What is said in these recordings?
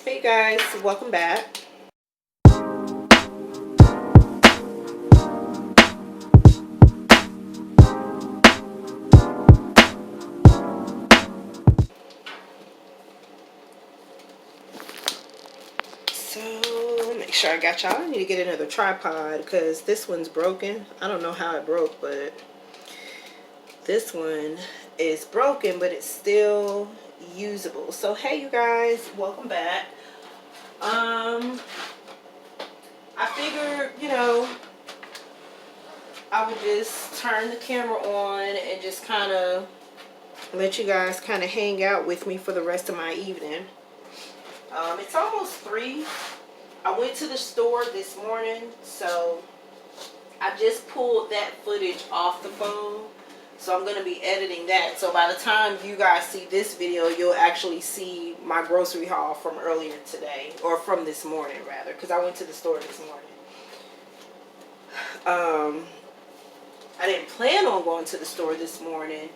Hey guys, welcome back. So make sure I got y'all. I need to get another tripod because this one's broken. I don't know how it broke, but this one is broken, but it's still usable. So hey you guys, welcome back. I figured, I would just turn the camera on and just kind of let you guys kind of hang out with me for the rest of my evening. It's almost 3. I went to the store this morning, so I just pulled that footage off the phone. So I'm going to be editing that. So by the time you guys see this video, you'll actually see my grocery haul from earlier today. Or from this morning, rather. Because I went to the store this morning. I didn't plan on going to the store this morning.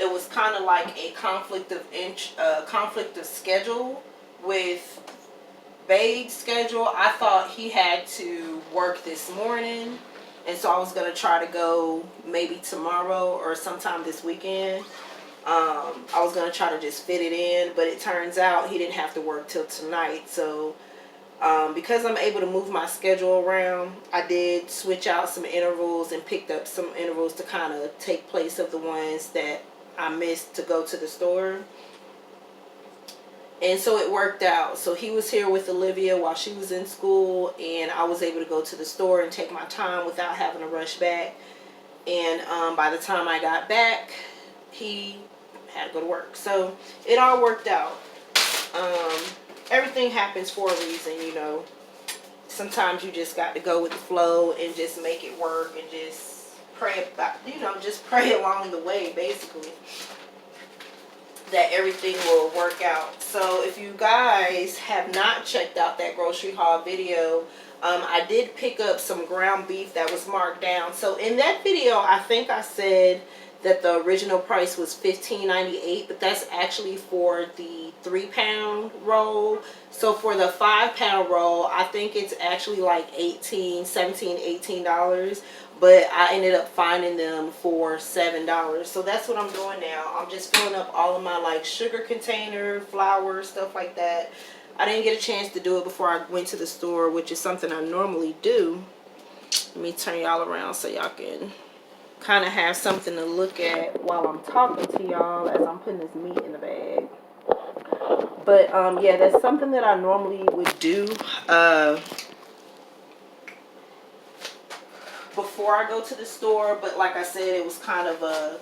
It was kind of like a conflict of schedule with Babe's schedule. I thought he had to work this morning, and so I was going to try to go maybe tomorrow or sometime this weekend. I was going to try to just fit it in, but it turns out he didn't have to work till tonight. So because I'm able to move my schedule around, I did switch out some intervals and picked up some intervals to kind of take place of the ones that I missed to go to the store. And so it worked out. So he was here with Olivia while she was in school, and I was able to go to the store and take my time without having to rush back. And by the time I got back, he had to go to work. So it all worked out. Everything happens for a reason, Sometimes you just got to go with the flow and just make it work and just pray about, just pray along the way, basically, that everything will work out. So if you guys have not checked out that grocery haul video, I did pick up some ground beef that was marked down. So in that video, I think I said that the original price was $15.98, but that's actually for the 3-pound roll. So for the 5-pound roll, I think it's actually like $17, $18. But I ended up finding them for $7. So that's what I'm doing now. I'm just filling up all of my like sugar container, flour, stuff like that. I didn't get a chance to do it before I went to the store, which is something I normally do. Let me turn y'all around so y'all can kind of have something to look at while I'm talking to y'all as I'm putting this meat in the bag. But yeah, that's something that I normally would do before I go to the store. But like I said, it was kind of a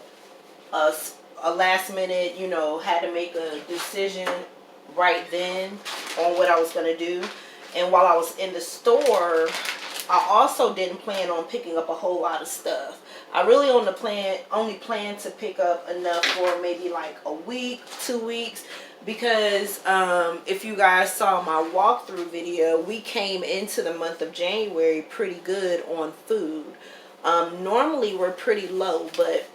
last minute, had to make a decision right then on what I was going to do. And while I was in the store, I also didn't plan on picking up a whole lot of stuff. I really only plan to pick up enough for maybe like a week, 2 weeks, because if you guys saw my walkthrough video, we came into the month of January pretty good on food. Normally we're pretty low, but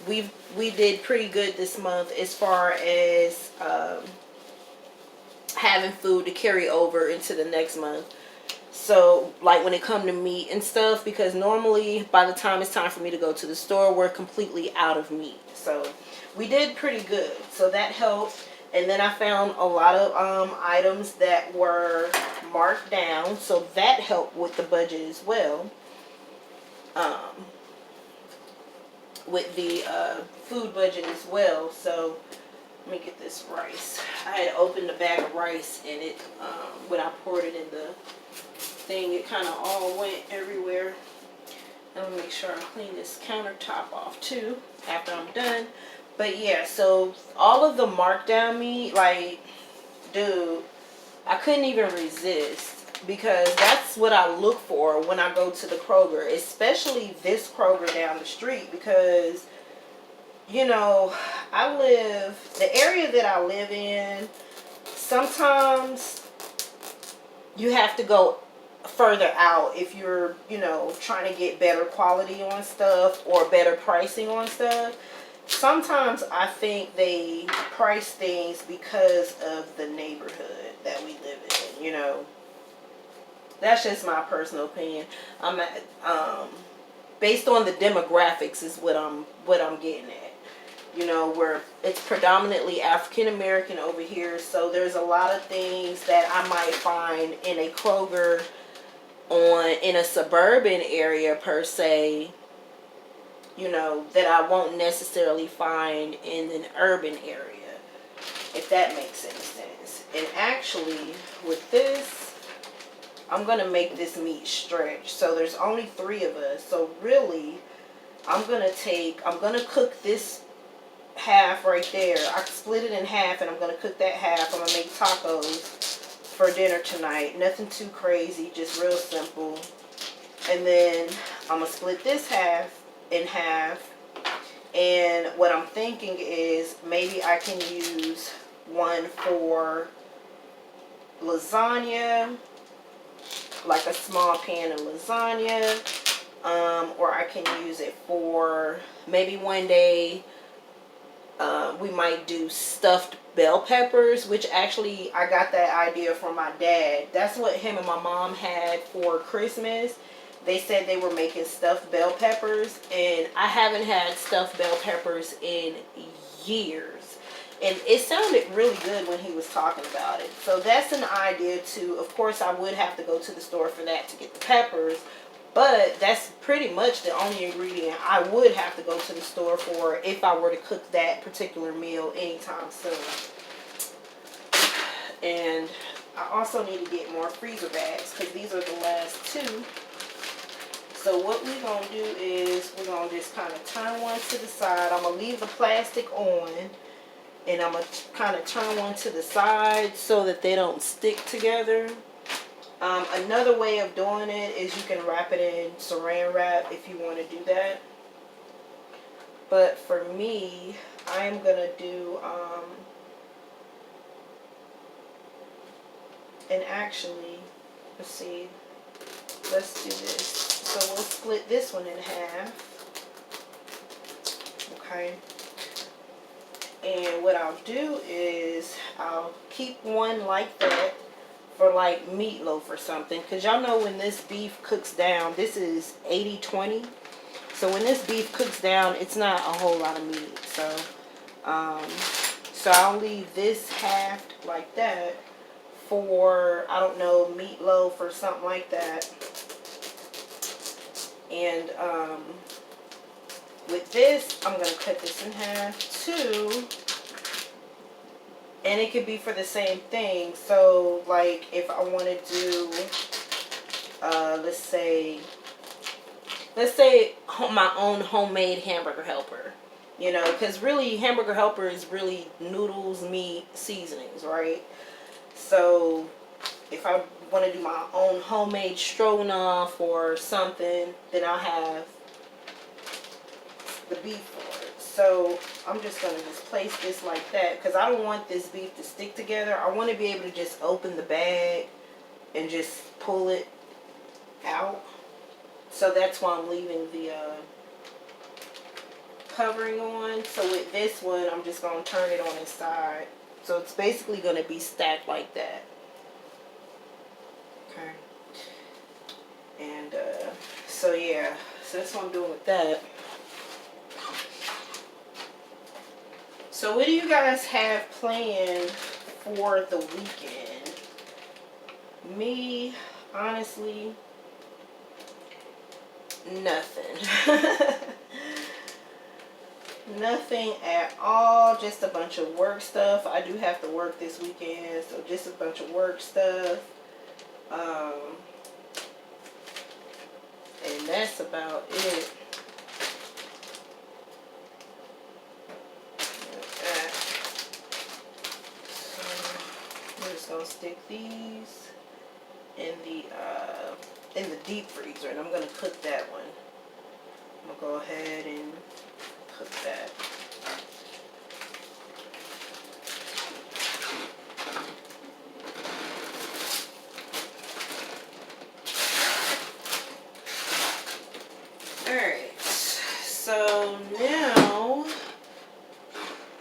we did pretty good this month as far as having food to carry over into the next month. So like when it comes to meat and stuff, because normally by the time it's time for me to go to the store, we're completely out of meat. So we did pretty good, so that helped. And then I found a lot of items that were marked down, so that helped with the budget as well, with the food budget as well. So let me get this rice. I had opened a bag of rice, and it when I poured it in the thing, it kind of all went everywhere. Let me make sure I clean this countertop off too after I'm done. But yeah, so all of the markdown meat, like, dude, I couldn't even resist, because that's what I look for when I go to the Kroger, especially this Kroger down the street, because the area that I live in, sometimes you have to go further out if you're, trying to get better quality on stuff or better pricing on stuff. Sometimes I think they price things because of the neighborhood that we live know, that's just my personal opinion. I'm based on the demographics is what I'm getting at. You know, where it's predominantly African American over here, so there's a lot of things that I might find in a Kroger in a suburban area per se, you know, that I won't necessarily find in an urban area, if that makes any sense. And actually, with this, I'm going to make this meat stretch. So there's only 3 of us. So really, I'm going to cook this half right there. I split it in half, and I'm going to cook that half. I'm going to make tacos for dinner tonight. Nothing too crazy, just real simple. And then I'm going to split this half in half. And what I'm thinking is maybe I can use one for lasagna, like a small pan of lasagna, or I can use it for maybe one day we might do stuffed bell peppers, which actually I got that idea from my dad. That's what him and my mom had for Christmas. They said they were making stuffed bell peppers, and I haven't had stuffed bell peppers in years. And it sounded really good when he was talking about it. So that's an idea too. Of course, I would have to go to the store for that to get the peppers. But that's pretty much the only ingredient I would have to go to the store for if I were to cook that particular meal anytime soon. And I also need to get more freezer bags because these are the last 2. So what we're going to do is we're going to just kind of turn one to the side. I'm going to leave the plastic on. And I'm going to kind of turn one to the side so that they don't stick together. Another way of doing it is you can wrap it in saran wrap if you want to do that. But for me, I am going to do, and actually, let's do this. So we'll split this one in half. Okay. And what I'll do is I'll keep one like that for like meatloaf or something, because y'all know when this beef cooks down, this is 80-20, so when this beef cooks down, it's not a whole lot of meat. So I'll leave this half like that for, I don't know, meatloaf or something like that. And with this, I'm going to cut this in half too. And it could be for the same thing. So, like, if I want to do, let's say my own homemade hamburger helper. You know, because really, hamburger helper is really noodles, meat, seasonings, right? So, if I want to do my own homemade stroganoff or something, then I'll have the beef for it. So I'm just going to just place this like that because I don't want this beef to stick together. I want to be able to just open the bag and just pull it out. So that's why I'm leaving the covering on. So with this one, I'm just going to turn it on its side. So it's basically going to be stacked like that. Okay. And so yeah, so that's what I'm doing with that. So what do you guys have planned for the weekend? Me, honestly, nothing. Nothing at all. Just a bunch of work stuff. I do have to work this weekend, so just a bunch of work stuff. And that's about it. Gonna stick these in the deep freezer, and I'm gonna cook that one. I'm gonna go ahead and cook that. Alright, so now,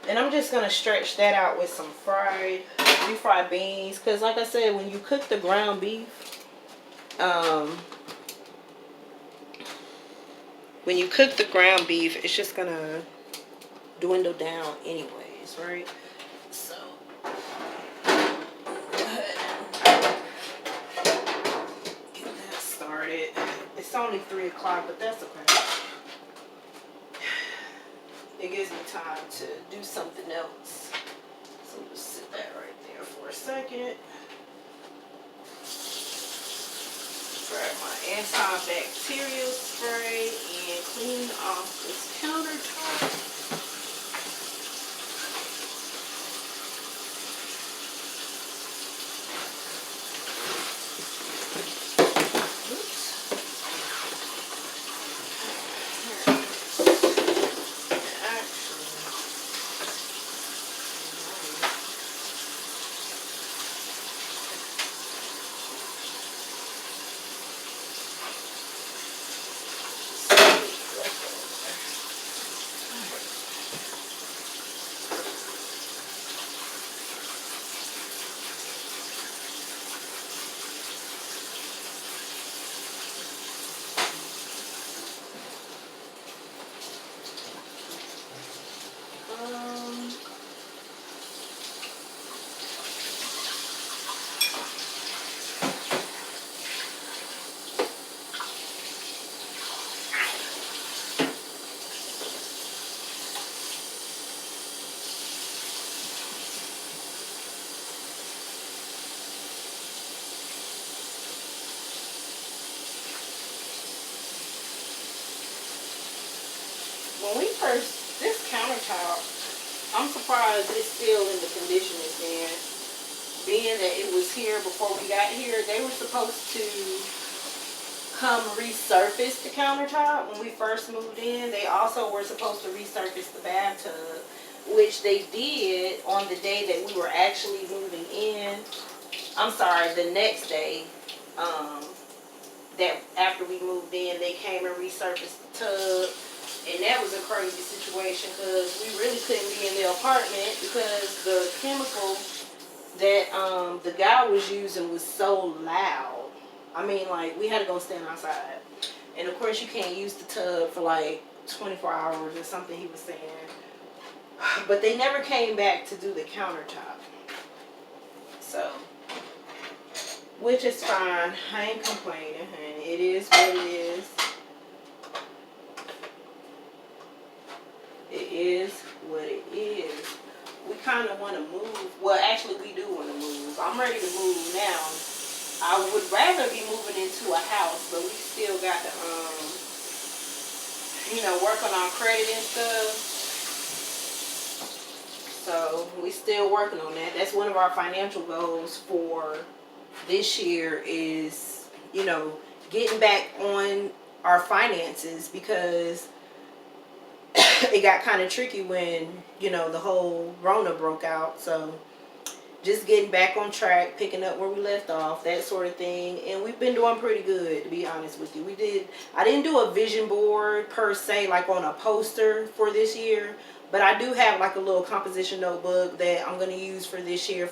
and I'm just gonna stretch that out with some fried deep fried beans, because like I said, when you cook the ground beef, it's just gonna dwindle down anyways, right? So go ahead and get that started. It's only 3 o'clock, but that's okay. It gives me time to do something else. So just sit that right there for a second. Grab my antibacterial spray and clean off this countertop. When we first, this countertop, I'm surprised it's still in the condition it's in. Being that it was here before we got here, they were supposed to come resurface the countertop when we first moved in. They also were supposed to resurface the bathtub, which they did on the day that we were actually moving in. I'm sorry, the next day, that after we moved in, they came and resurfaced the tub. And that was a crazy situation because we really couldn't be in the apartment because the chemical that the guy was using was so loud. I mean, like, we had to go stand outside. And of course, you can't use the tub for like 24 hours or something, he was saying. But they never came back to do the countertop. So, which is fine. I ain't complaining. And it is what it is. It is what it is. We kind of want to move. Well, actually, we do want to move. I'm ready to move now. I would rather be moving into a house, but we still got to, work on our credit and stuff. So we still working on that. That's one of our financial goals for this year is, getting back on our finances because it got kind of tricky when, the whole Rona broke out. So just getting back on track, picking up where we left off, that sort of thing. And we've been doing pretty good, to be honest with you. I didn't do a vision board per se, like on a poster for this year. But I do have like a little composition notebook that I'm going to use for this year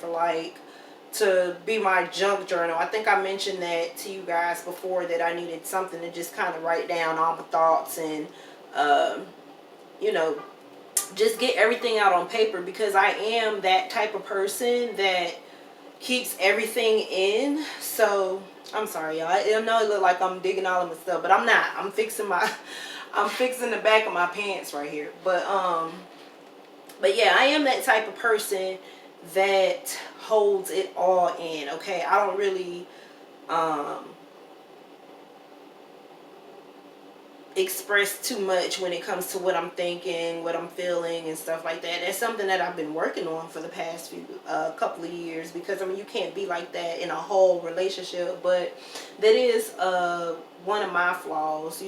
to be my junk journal. I think I mentioned that to you guys before that I needed something to just kind of write down all my thoughts and, just get everything out on paper because I am that type of person that keeps everything in. So, I'm sorry, y'all. I know it look like I'm digging all of my stuff, but I'm not. I'm fixing the back of my pants right here. But yeah, I am that type of person that holds it all in, okay? I don't really express too much when it comes to what I'm thinking, what I'm feeling and stuff like that. That's something that I've been working on for the past couple of years because you can't be like that in a whole relationship, but that is one of my flaws.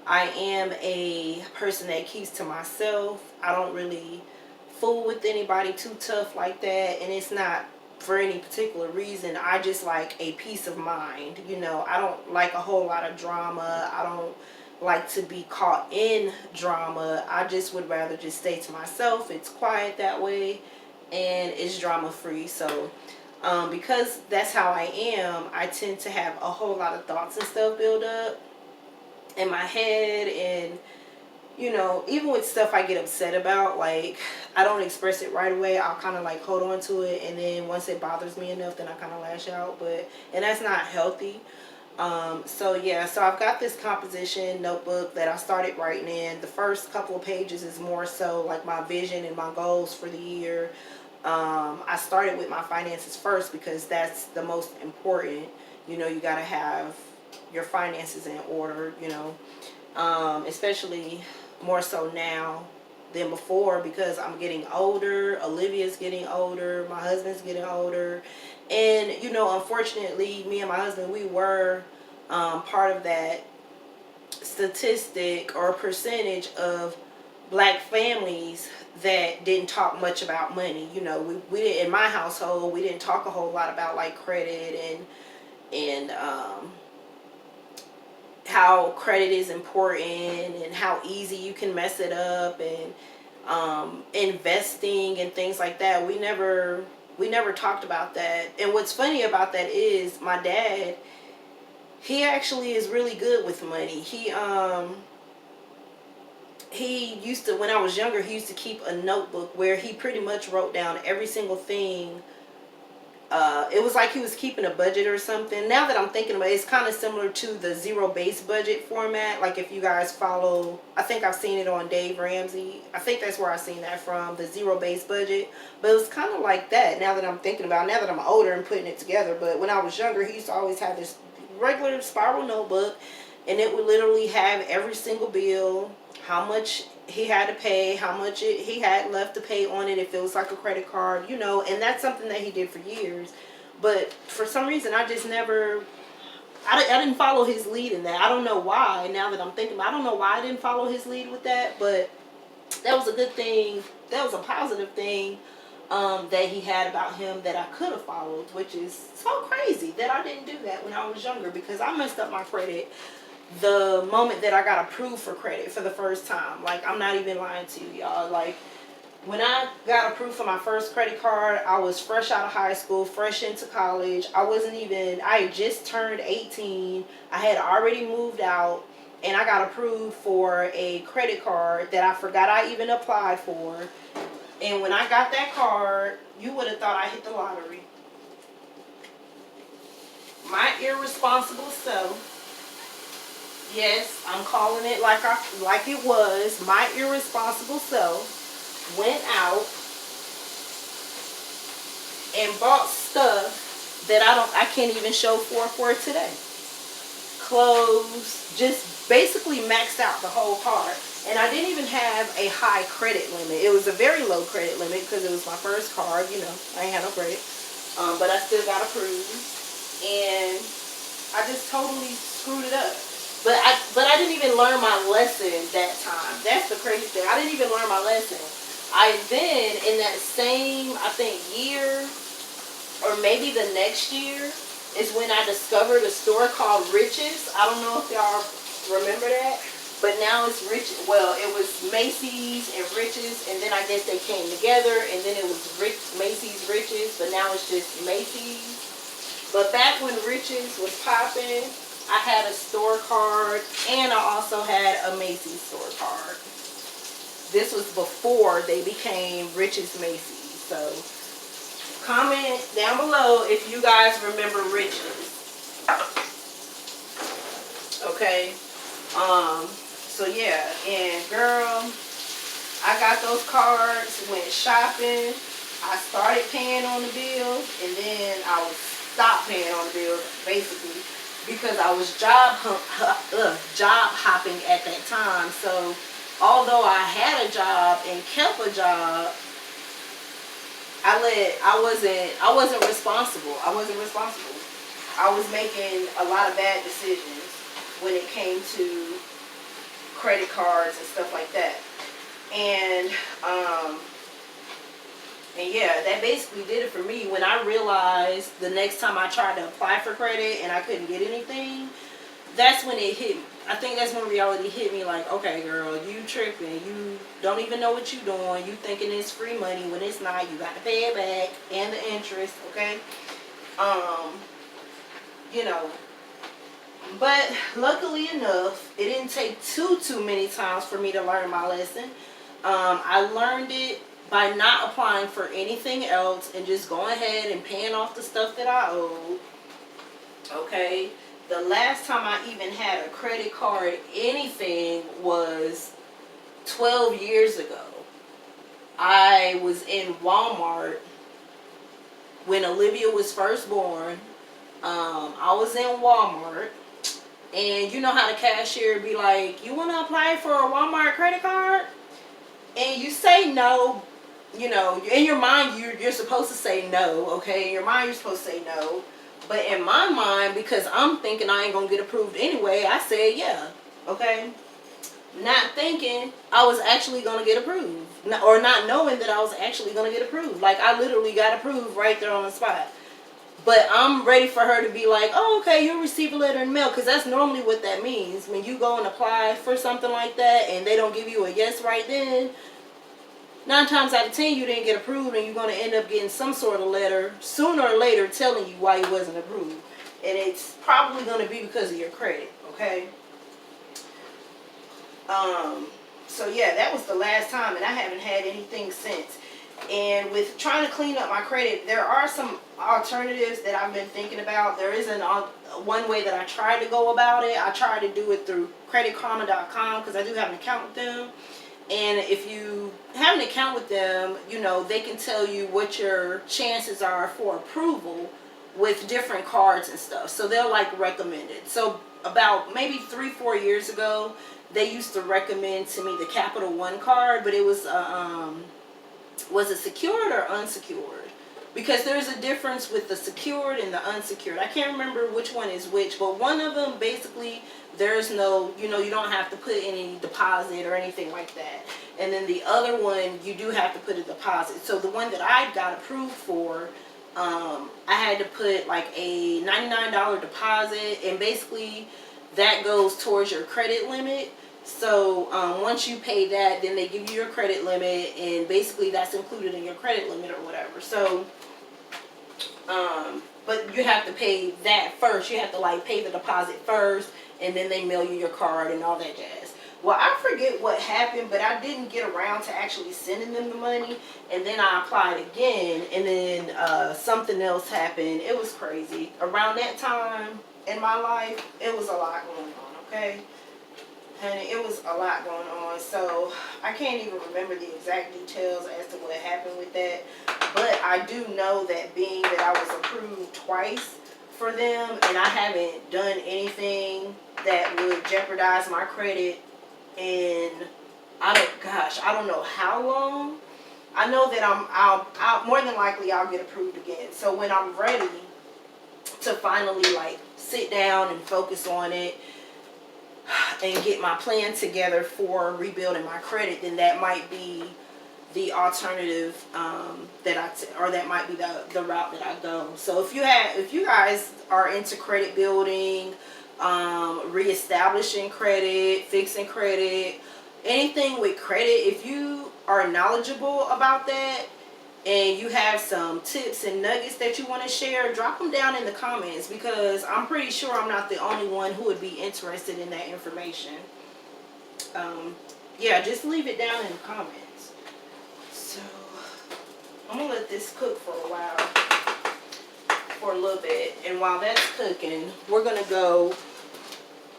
I am a person that keeps to myself. I don't really fool with anybody too tough like that, and it's not for any particular reason. I just like a peace of mind. I don't like a whole lot of drama. I don't like to be caught in drama. I just would rather just stay to myself. It's quiet that way, and it's drama free. So because that's how I am, I tend to have a whole lot of thoughts and stuff build up in my head. And you know, even with stuff I get upset about, like, I don't express it right away. I'll kind of like hold on to it, and then once it bothers me enough, then I kind of lash out. And that's not healthy. So yeah, so I've got this composition notebook that I started writing in. The first couple of pages is more so like my vision and my goals for the year. I started with my finances first because that's the most important. You know, you got to have your finances in order, you know, especially more so now than before, because I'm getting older. Olivia's getting older. My husband's getting older. And, you know, unfortunately, me and my husband, we were part of that statistic or percentage of black families that didn't talk much about money. You know, we didn't, in my household, we didn't talk a whole lot about like credit and how credit is important and how easy you can mess it up, and investing and things like that. We never talked about that. And what's funny about that is my dad, he actually is really good with money. He used to, when I was younger, he used to keep a notebook where he pretty much wrote down every single thing. It was like he was keeping a budget or something. Now that I'm thinking about it, it's kind of similar to the zero-based budget format. Like if you guys follow, I think I've seen it on Dave Ramsey. I think that's where I've seen that from, the zero-based budget. But it was kind of like that now that I'm thinking about it, now that I'm older and putting it together. But when I was younger, he used to always have this regular spiral notebook, and it would literally have every single bill, how much he had to pay, how much he had left to pay on it if it was like a credit card, you know. And that's something that he did for years. But for some reason, I just never, I didn't follow his lead in that. I don't know why. Now that I'm thinking about it, I don't know why I didn't follow his lead with that. But that was a good thing. That was a positive thing that he had about him that I could have followed, which is so crazy that I didn't do that when I was younger, because I messed up my credit the moment that I got approved for credit for the first time. Like, I'm not even lying to you, y'all. Like, when I got approved for my first credit card, I was fresh out of high school, fresh into college. I had just turned 18. I had already moved out, and I got approved for a credit card that I forgot I even applied for. And when I got that card, you would have thought I hit the lottery. My irresponsible self, yes, I'm calling it like it was, my irresponsible self went out and bought stuff that I can't even show for today. Clothes, just basically maxed out the whole card. And I didn't even have a high credit limit. It was a very low credit limit because it was my first card, you know. I ain't had no credit. But I still got approved. And I just totally screwed it up. But I didn't even learn my lesson that time. That's the crazy thing. I didn't even learn my lesson. I then, in that same, I think, year, or maybe the next year, is when I discovered a store called Riches. I don't know if y'all remember that. But now it's Riches. Well, it was Macy's and Riches, and then I guess they came together, and then it was Macy's Riches, but now it's just Macy's. But back when Riches was popping, I had a store card, and I also had a Macy's store card. This was before they became Riches Macy's. So comment down below if you guys remember Riches. Okay. So yeah, and girl, I got those cards, went shopping, I started paying on the bills, and then I would stop paying on the bills, basically, because I was job hopping at that time. So although I had a job and kept a job, I wasn't responsible. I was making a lot of bad decisions when it came to credit cards and stuff like that. And yeah, that basically did it for me. When I realized the next time I tried to apply for credit and I couldn't get anything, that's when it I think that's when reality hit me like, okay, girl, you tripping. You don't even know what you doing. You thinking it's free money when it's not. You got to pay it back and the interest, okay? Um, you know, but luckily enough, it didn't take too many times for me to learn my lesson. I learned it by not applying for anything else and just going ahead and paying off the stuff that I owed. Okay, the last time I even had a credit card anything was 12 years ago. I was in Walmart when Olivia was first born. I was in Walmart, and you know how the cashier be like, you want to apply for a Walmart credit card? And you say no. You know, in your mind, you're supposed to say no, okay? In your mind, you're supposed to say no. But in my mind, because I'm thinking I ain't going to get approved anyway, I said yeah, okay? Not thinking I was actually going to get approved. Or not knowing that I was actually going to get approved. Like, I literally got approved right there on the spot. But I'm ready for her to be like, oh, okay, you'll receive a letter in the mail. Because that's normally what that means. When you go and apply for something like that and they don't give you a yes right then, 9 times out of 10 you didn't get approved, and you're going to end up getting some sort of letter sooner or later telling you why you wasn't approved. And it's probably going to be because of your credit, okay? So yeah, that was the last time, and I haven't had anything since. And with trying to clean up my credit, there are some alternatives that I've been thinking about. There is one way that I tried to go about it. I tried to do it through creditkarma.com because I do have an account with them. And if you have an account with them, you know, they can tell you what your chances are for approval with different cards and stuff. So they'll like recommend it. So about maybe 3-4 years ago, they used to recommend to me the Capital One card, but it was it secured or unsecured? Because there's a difference with the secured and the unsecured. I can't remember which one is which, but one of them basically there's no, you know, you don't have to put any deposit or anything like that. And then the other one, you do have to put a deposit. So the one that I got approved for, I had to put like a $99 deposit, and basically that goes towards your credit limit. So once you pay that, then they give you your credit limit, and basically that's included in your credit limit or whatever. So but you have to pay that first. You have to like pay the deposit first, and then they mail you your card and all that jazz. Well, I forget what happened, but I didn't get around to actually sending them the money, and then I applied again, and then something else happened. It was crazy. Around that time in my life, it was a lot going on, okay? And it was a lot going on, so I can't even remember the exact details as to what happened with that. But I do know that being that I was approved twice for them, and I haven't done anything that would jeopardize my credit in, I don't know how long. I know that I'll more than likely I'll get approved again. So when I'm ready to finally like sit down and focus on it and get my plan together for rebuilding my credit, then that might be the alternative that might be the route that I go. So if you guys are into credit building, reestablishing credit, fixing credit, anything with credit, if you are knowledgeable about that and you have some tips and nuggets that you want to share, drop them down in the comments, because I'm pretty sure I'm not the only one who would be interested in that information. Yeah, just leave it down in the comments. So I'm gonna let this cook for a while, for a little bit, and while that's cooking, we're gonna go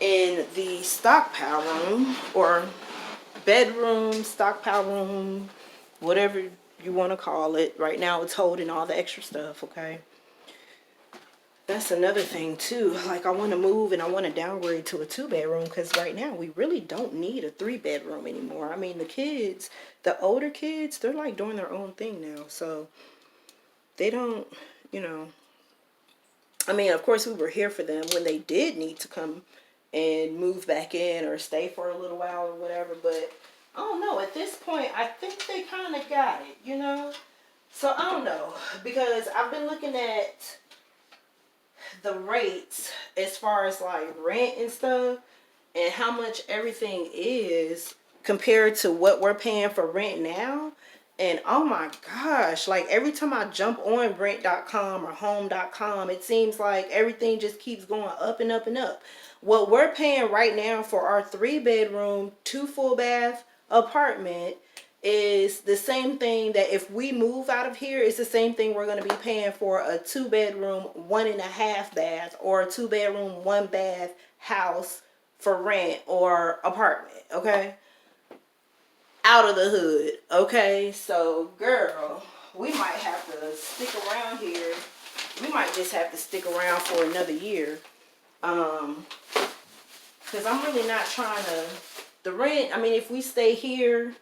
in the stockpile room, or bedroom, stockpile room, whatever you want to call it. Right now it's holding all the extra stuff, okay? That's another thing too. Like, I want to move and I want to downgrade to a 2-bedroom, because right now we really don't need a 3-bedroom anymore. I mean, the kids, the older kids, they're like doing their own thing now, so they don't, you know, I mean, of course we were here for them when they did need to come and move back in or stay for a little while or whatever, but I don't know, at this point I think they kind of got it, you know? So I don't know, because I've been looking at the rates as far as like rent and stuff, and how much everything is compared to what we're paying for rent now. And oh my gosh, like every time I jump on rent.com or home.com, it seems like everything just keeps going up and up and up. What we're paying right now for our 3-bedroom, 2 full bath apartment is the same thing that if we move out of here, it's the same thing we're going to be paying for a 2-bedroom, 1.5 bath, or a 2-bedroom, 1 bath house for rent or apartment. Okay, out of the hood. Okay, so girl, we might have to stick around here. We might just have to stick around for another year, because I'm really not trying to, the rent, I mean, if we stay here,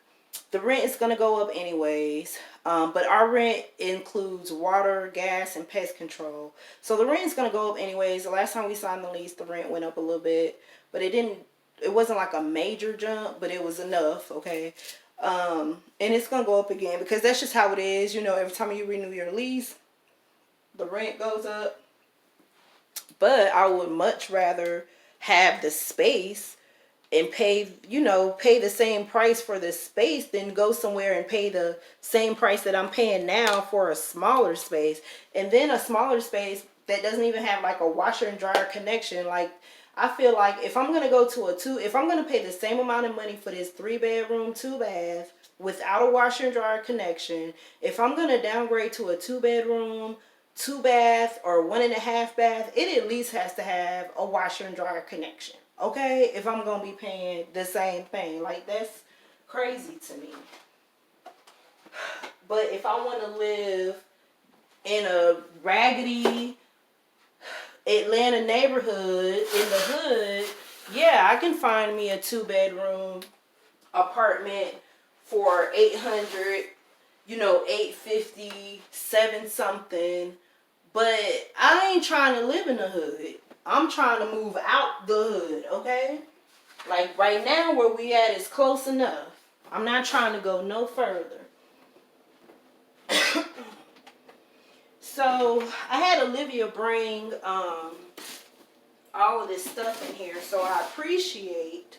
the rent is going to go up anyways. But our rent includes water, gas, and pest control. So the rent is going to go up anyways. The last time we signed the lease, the rent went up a little bit, but it wasn't like a major jump, but it was enough. Okay. And it's going to go up again because that's just how it is. You know, every time you renew your lease, the rent goes up. But I would much rather have the space and pay the same price for the space than go somewhere and pay the same price that I'm paying now for a smaller space. And then a smaller space that doesn't even have like a washer and dryer connection. Like, I feel like if I'm going to go to if I'm going to pay the same amount of money for this 3-bedroom, 2 bath without a washer and dryer connection, if I'm going to downgrade to a 2-bedroom, 2 bath, or 1.5 bath, it at least has to have a washer and dryer connection. Okay, if I'm gonna be paying the same thing, like that's crazy to me. But if I want to live in a raggedy Atlanta neighborhood in the hood, yeah, I can find me a 2-bedroom apartment for $800, $850, $7 something. But I ain't trying to live in the hood. I'm trying to move out the hood, okay? Like right now where we at is close enough. I'm not trying to go no further. So I had Olivia bring all of this stuff in here. So I appreciate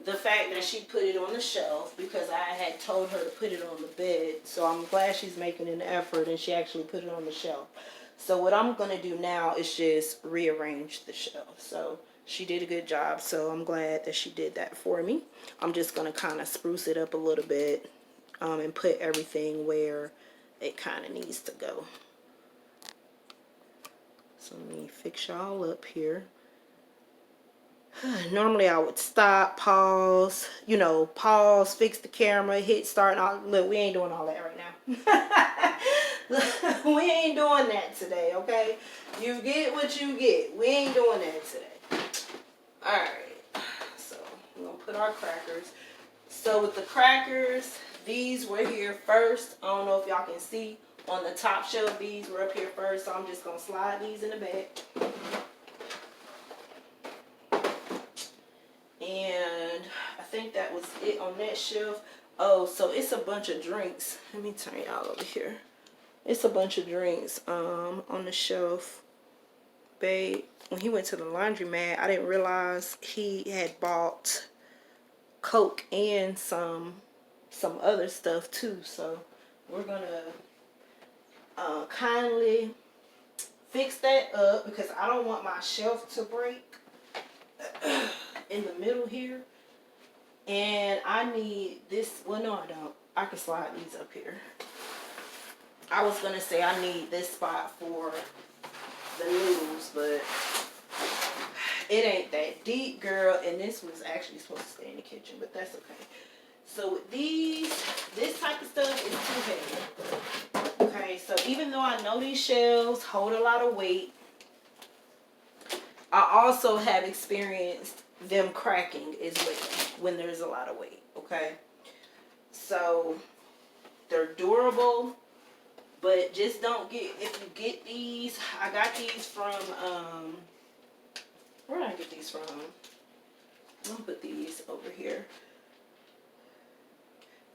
the fact that she put it on the shelf because I had told her to put it on the bed. So I'm glad she's making an effort and she actually put it on the shelf. So what I'm going to do now is just rearrange the shelf. So she did a good job. So I'm glad that she did that for me. I'm just going to kind of spruce it up a little bit and put everything where it kind of needs to go. So let me fix y'all up here. Normally I would stop, pause, pause, fix the camera, hit start. And all. Look, we ain't doing all that right now. We ain't doing that today, okay? You get what you get. We ain't doing that today. Alright, so we're going to put our crackers. So with the crackers, these were here first. I don't know if y'all can see on the top shelf, these were up here first. So I'm just going to slide these in the back. And I think that was it on that shelf. Oh, so it's a bunch of drinks. Let me turn y'all over here. It's a bunch of drinks on the shelf. Babe, when he went to the laundromat, I didn't realize he had bought Coke and some other stuff too. So we're gonna kindly fix that up because I don't want my shelf to break in the middle here. And I need this. Well, no, I don't. I can slide these up here. I was going to say I need this spot for the noodles, but it ain't that deep, girl. And this was actually supposed to stay in the kitchen, but that's okay. So with these, this type of stuff is too heavy. Okay, so even though I know these shelves hold a lot of weight, I also have experienced them cracking as well when there's a lot of weight, okay? So they're durable, but just don't get, if you get these, I got these from, where did I get these from? I'm gonna put these over here.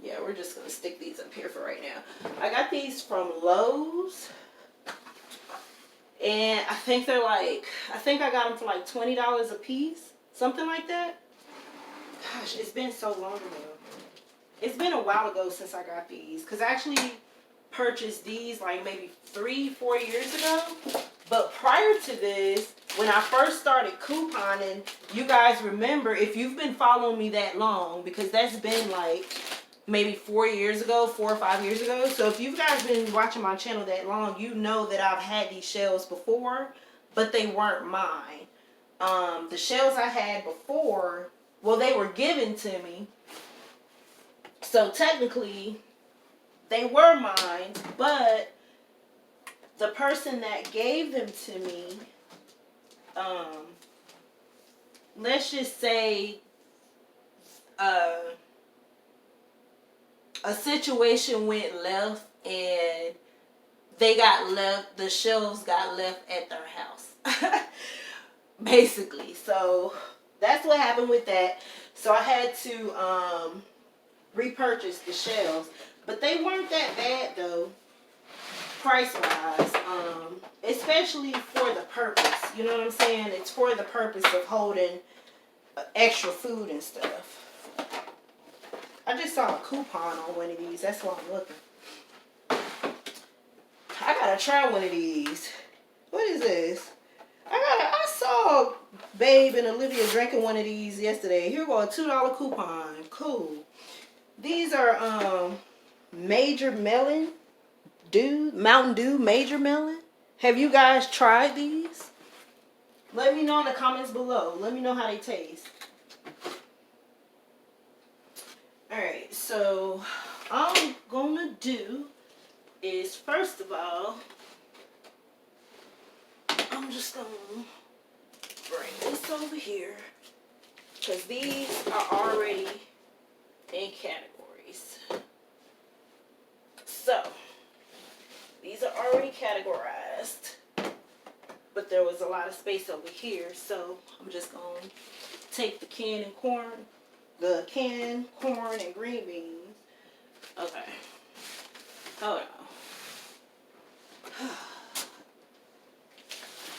Yeah, we're just gonna stick these up here for right now. I got these from Lowe's. And I think they're like, I think I got them for like $20 a piece. Something like that. Gosh, it's been so long ago. It's been a while ago since I got these. Because I actually purchased these like maybe 3-4 years ago. But prior to this, when I first started couponing, you guys remember, if you've been following me that long, because that's been like maybe 4 years ago, 4 or 5 years ago. So if you guys been watching my channel that long, you know that I've had these shells before, but they weren't mine. The shells I had before, well, they were given to me. So technically, they were mine, but the person that gave them to me, let's just say, a situation went left and they got left, the shelves got left at their house. Basically. So that's what happened with that. So I had to repurchase the shelves. But they weren't that bad though, price wise. Especially for the purpose. You know what I'm saying? It's for the purpose of holding extra food and stuff. I just saw a coupon on one of these. That's why I'm looking. I gotta try one of these. What is this? I saw Babe and Olivia drinking one of these yesterday. Here go a $2 coupon. Cool. These are Major Melon Mountain Dew Major Melon. Have you guys tried these? Let me know in the comments below. Let me know how they taste. Alright, so all I'm gonna do is, first of all, I'm just gonna bring this over here because these are already in categories. So these are already categorized, but there was a lot of space over here, so I'm just gonna take the canned corn and green beans. Okay, hold on.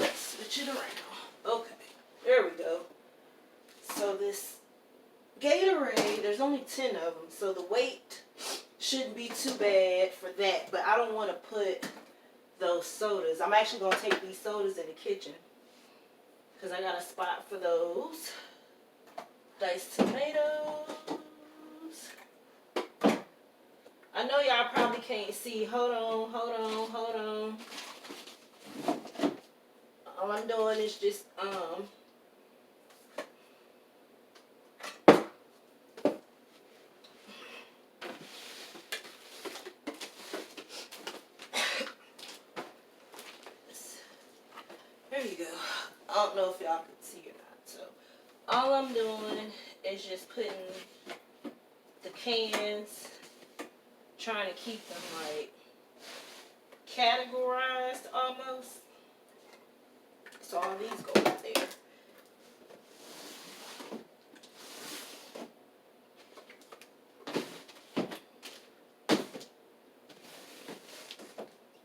Let's switch it around. Okay, there we go. So this Gatorade, there's only 10 of them, so the weight shouldn't be too bad for that, but I don't want to put those sodas. I'm actually going to take these sodas in the kitchen because I got a spot for those. Diced tomatoes. I know y'all probably can't see. Hold on. All I'm doing is just there you go. I don't know if y'all can see or not. So all I'm doing is just putting the cans, trying to keep them like categorized almost. So all these go up there.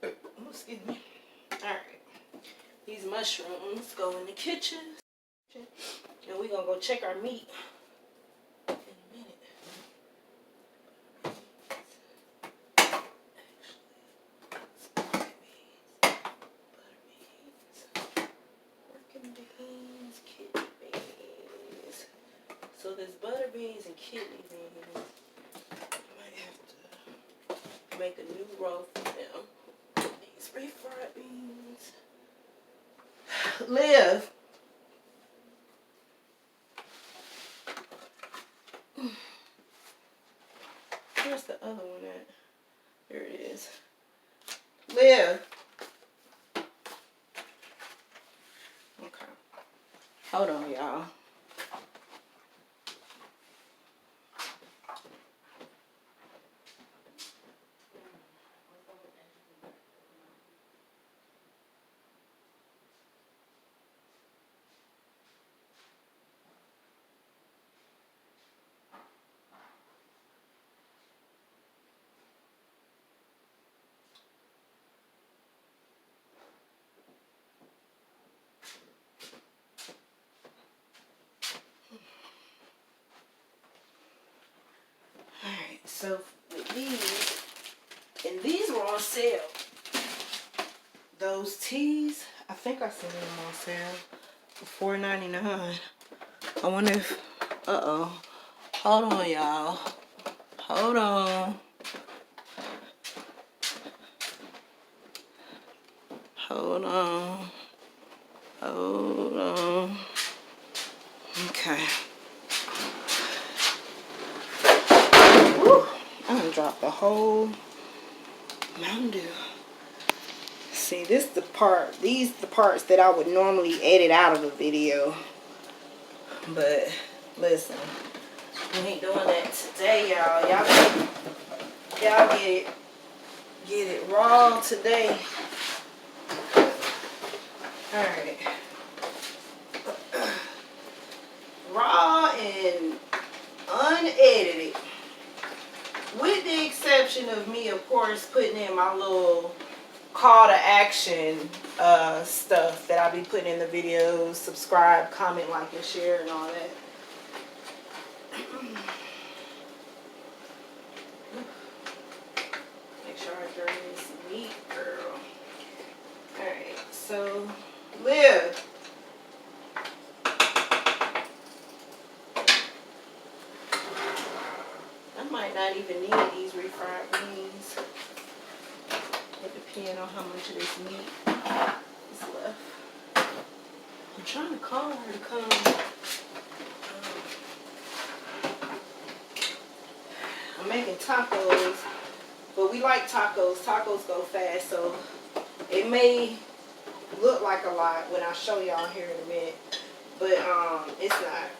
Oh, excuse me. Alright. These mushrooms go in the kitchen. And we're going to go check our meat in a minute. Beans, kidney beans. So there's butter beans and kidney beans. I might have to make a new row for them. These refried beans. Liv. Where's the other one at? There it is. Liv. Hold on, y'all. So with these, and these were on sale. Those teas, I think I seen them on sale for $4.99. I wonder if, uh-oh. Hold on, y'all. Hold on. Hold on. Hold on. Okay. Woo. I'm gonna drop the whole Mountain Dew. See, this the part. These the parts that I would normally edit out of a video. But listen, we ain't doing that today, y'all. Y'all get it raw today. All right. Raw and unedited. With the exception of me, of course, putting in my little call to action stuff that I'll be putting in the videos. Subscribe, comment, like, and share, and all that. Make sure I drain this meat, girl. Alright, so, Liv. I might not even need these refried beans. It depends on how much of this meat is left. I'm trying to call her to come. I'm making tacos, but we like tacos. Tacos go fast, so it may look like a lot when I show y'all here in a minute, but it's not.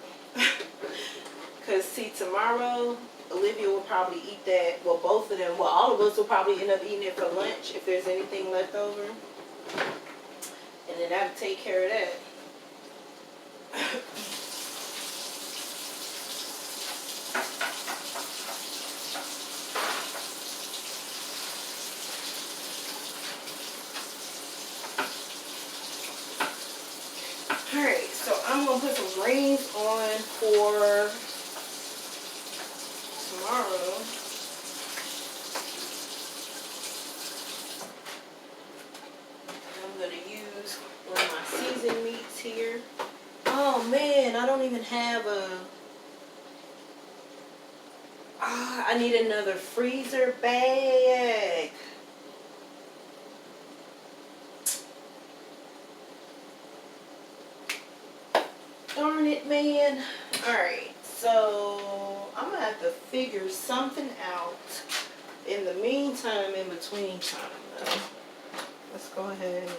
Cause see, tomorrow Olivia will probably eat that. Well, both of them. Well, all of us will probably end up eating it for lunch if there's anything left over, and then that'll take care of that. Alright, so I'm going to put some greens on for tomorrow. I'm going to use one of my seasoned meats here. Oh man, I don't even have a... I need another freezer bag. Darn it, man. Alright, so I'm going to have to figure something out in the meantime, in between time, though. Let's go ahead and...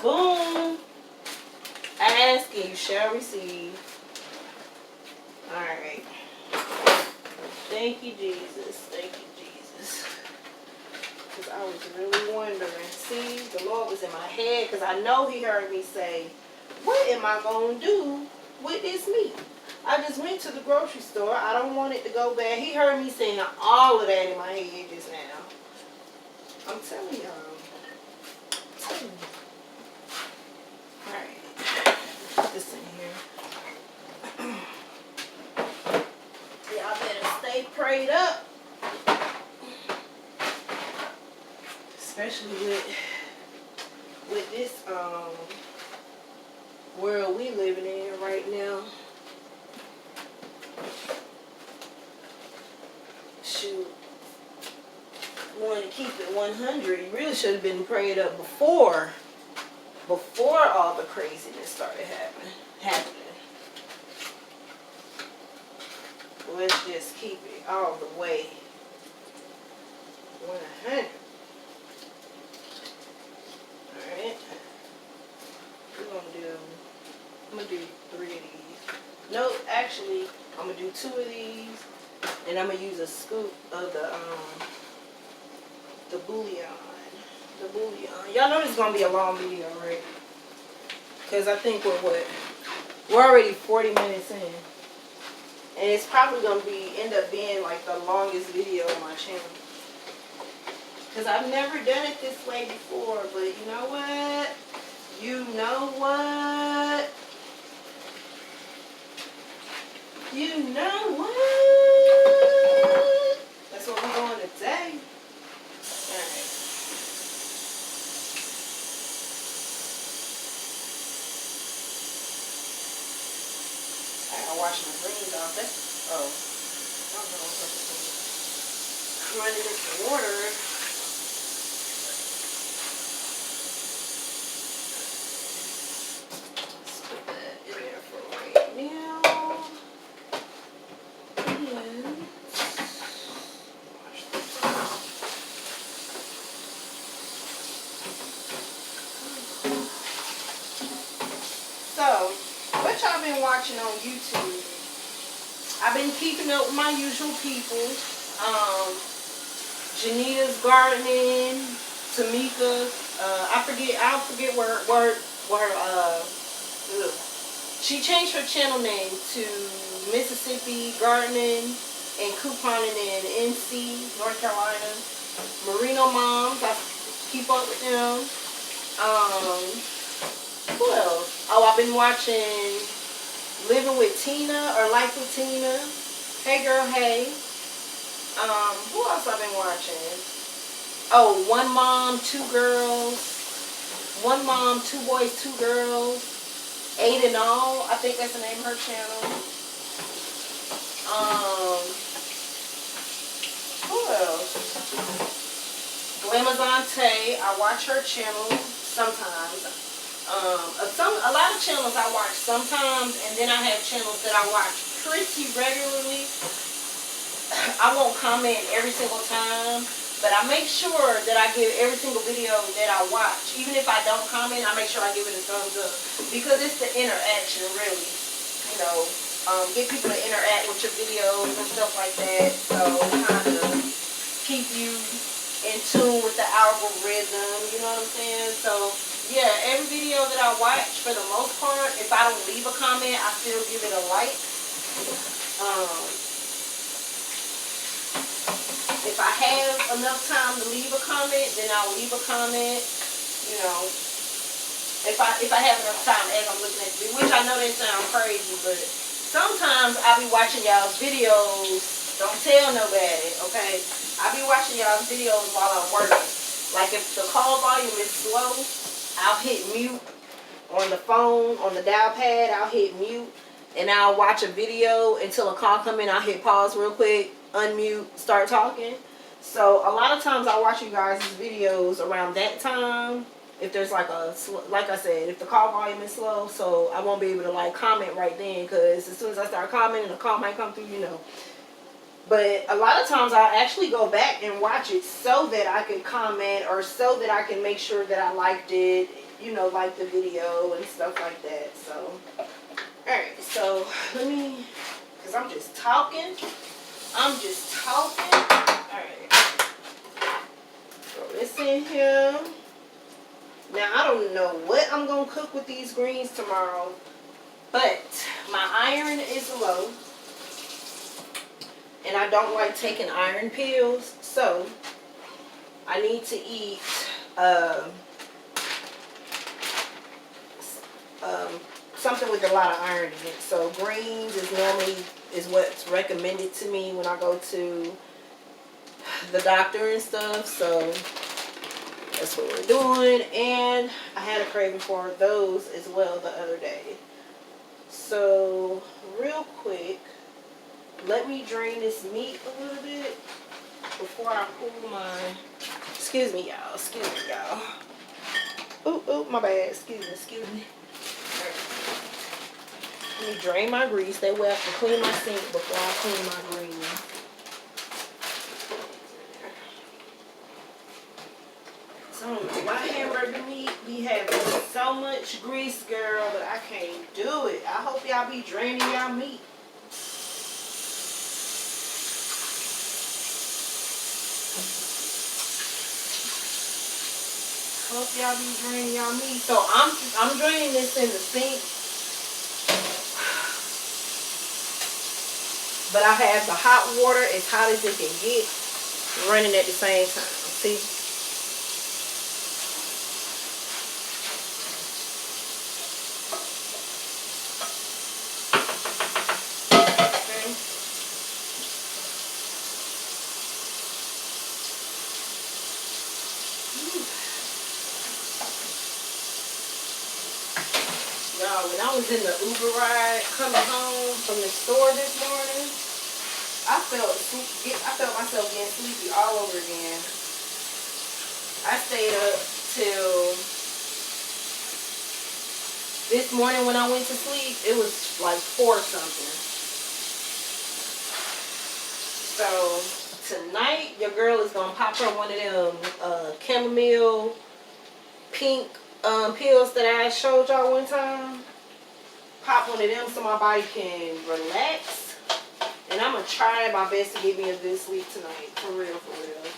Boom! Ask and you shall receive. Alright. Thank you, Jesus. Thank you, Jesus. Because I was really wondering. See, the Lord was in my head because I know He heard me say, what am I going to do with this meat? I just went to the grocery store. I don't want it to go bad. He heard me saying all of that in my head just now. I'm telling y'all. I'm telling you. Alright. Put this in here. Y'all better stay prayed up. Especially with this world we living in right now. Shoot. Want to keep it 100. You really should have been prayed up before all the craziness started happening. Let's just keep it all the way 100. Alright. I'm gonna do 3 of these. No, actually, I'm gonna do 2 of these, and I'm gonna use a scoop of the bouillon. Y'all know this is gonna be a long video, right? Because I think we're already 40 minutes in. And it's probably going to end up being like the longest video on my channel. Because I've never done it this way before. But you know what? You know what? You know what? I'll wash my greens off. That's, oh, I'm running this water. Let's put that in there for right now. And wash this off. So, what y'all been watching on YouTube? I've been keeping up with my usual people. Janita's gardening, Tamika. I'll forget where she changed her channel name to Mississippi Gardening and Couponing in NC, North Carolina. Merino Moms, I keep up with them. Who else? Oh, I've been watching Living with Tina or Life with Tina. Hey girl, hey. Who else I've been watching? Oh, One Mom, Two Girls. One Mom, Two Boys, Two Girls. 8 and All. I think that's the name of her channel. Who else? Glamazante. I watch her channel sometimes. A lot of channels I watch sometimes, and then I have channels that I watch pretty regularly. I won't comment every single time, but I make sure that I give every single video that I watch. Even if I don't comment, I make sure I give it a thumbs up, because it's the interaction, really. You know, get people to interact with your videos and stuff like that, so kind of keep you in tune with the algorithm, you know what I'm saying? So yeah, every video that I watch, for the most part, if I don't leave a comment, I still give it a like. If I have enough time to leave a comment, then I'll leave a comment. You know, if I have enough time as I'm looking at the video, which I know they sound crazy, but sometimes I be watching y'all's videos. Don't tell nobody, okay? I be watching y'all's videos while I'm working. Like if the call volume is slow, I'll hit mute on the phone, on the dial pad. I'll hit mute, and I'll watch a video until a call come in. I'll hit pause real quick, unmute, start talking. So a lot of times I watch you guys' videos around that time. If there's like I said, if the call volume is slow, so I won't be able to like comment right then, because as soon as I start commenting, the call might come through, you know. But a lot of times I actually go back and watch it so that I can comment, or so that I can make sure that I liked it, you know, like the video and stuff like that. So, alright, so let me, because I'm just talking. Alright. Throw this in here. Now, I don't know what I'm going to cook with these greens tomorrow, but my iron is low. And I don't like taking iron pills, so I need to eat something with a lot of iron in it. So greens is what's recommended to me when I go to the doctor and stuff. So that's what we're doing. And I had a craving for those as well the other day. So real quick, let me drain this meat a little bit before I pull my, excuse me y'all. Ooh, my bad, excuse me. Right. Let me drain my grease, that way I can clean my sink before I clean my greens. So why hamburger meat be having so much grease, girl, but I can't do it. I hope y'all be draining y'all meat. Hope y'all be draining y'all meat. So I'm draining this in the sink, but I have the hot water as hot as it can get running at the same time. See? Y'all, y'all, when I was in the Uber ride coming home from the store this morning, I felt myself getting sleepy all over again. I stayed up till this morning when I went to sleep. It was like 4 something. So tonight, your girl is gonna pop her one of them chamomile pink pills that I showed y'all one time. Pop one of them so my body can relax. And I'm gonna try my best to get me a good sleep tonight. For real, for real.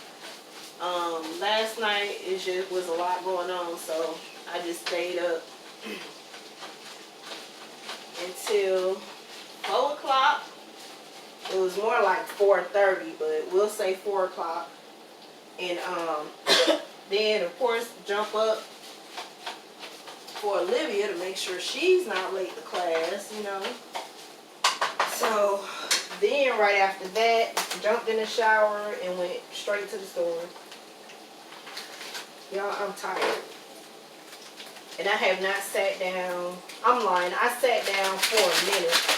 Last night it just was a lot going on, so I just stayed up until 4 o'clock. It was more like 4:30, but we'll say 4 o'clock. And then of course jump up for Olivia to make sure she's not late to class, you know. So then right after that, jumped in the shower and went straight to the store. Y'all, I'm tired. And I have not sat down. I'm lying. I sat down for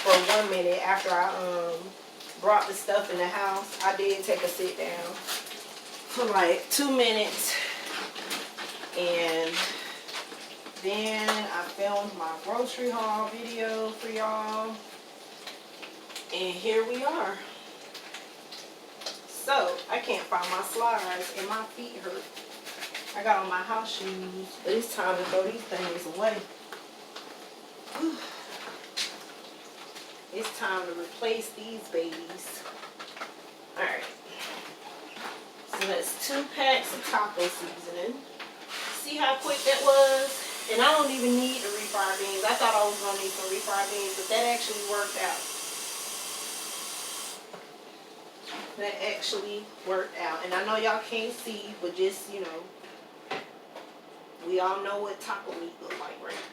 1 minute after I brought the stuff in the house. I did take a sit down for like 2 minutes. And then I filmed my grocery haul video for y'all. And here we are. So, I can't find my slides and my feet hurt. I got on my house shoes, but it's time to throw these things away. Whew. It's time to replace these babies. Alright. So that's 2 packs of taco seasoning. See how quick that was? And I don't even need the refried beans. I thought I was going to need some refried beans, but that actually worked out. That actually worked out. And I know y'all can't see, but just, you know, we all know what taco meat looks like, right?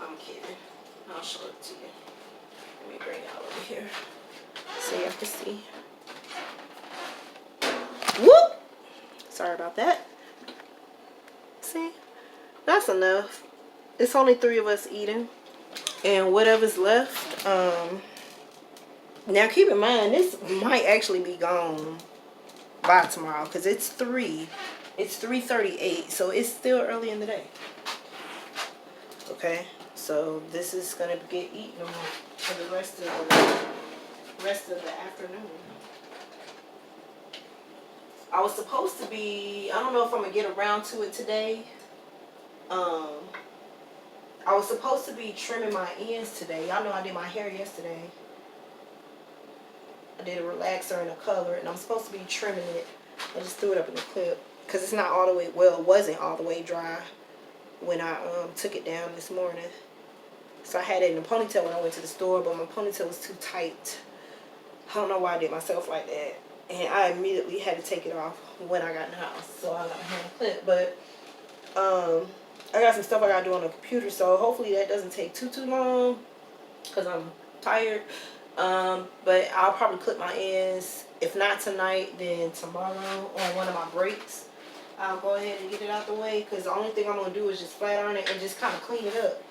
I'm kidding. I'll show it to you. Let me bring it out over here so y'all can see. Whoop! Sorry about that. See? That's enough. It's only 3 of us eating. And whatever's left, now keep in mind, this might actually be gone by tomorrow because it's 3. It's 3:38, so it's still early in the day. Okay, so this is gonna get eaten for the rest of the afternoon. I was supposed to be, I don't know if I'm gonna get around to it today. I was supposed to be trimming my ends today. Y'all know I did my hair yesterday. I did a relaxer and a color, and I'm supposed to be trimming it. I just threw it up in the clip because it's not all the way, well, it wasn't all the way dry when I took it down this morning. So I had it in a ponytail when I went to the store, but my ponytail was too tight. I don't know why I did myself like that. And I immediately had to take it off when I got in the house. So I got my hair clip. But I got some stuff I got to do on the computer, so hopefully that doesn't take too long because I'm tired. But I'll probably clip my ends. If not tonight, then tomorrow on one of my breaks. I'll go ahead and get it out the way because the only thing I'm going to do is just flat iron it and just kind of clean it up.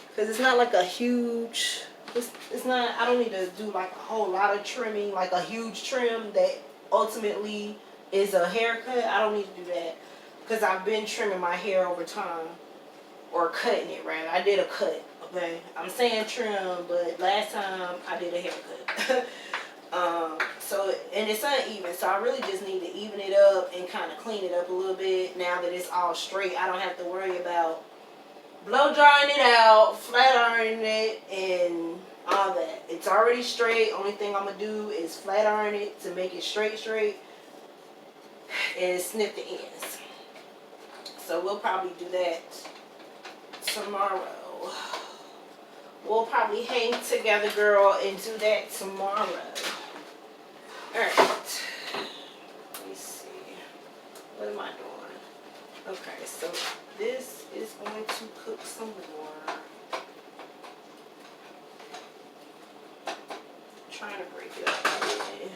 Because it's not like a huge, it's not, I don't need to do like a whole lot of trimming, like a huge trim that ultimately is a haircut. I don't need to do that because I've been trimming my hair over time, or cutting it rather. I did a cut, okay? I'm saying trim, but last time I did a haircut. So, and it's uneven, so I really just need to even it up and kind of clean it up a little bit. Now that it's all straight, I don't have to worry about blow drying it out, flat ironing it, and all that. It's already straight. Only thing I'm going to do is flat iron it to make it straight, and snip the ends. So we'll probably do that tomorrow. We'll probably hang together, girl, and do that tomorrow. Alright. Let me see. What am I doing? Okay, so this is going to cook some more. Trying to break it up a little bit.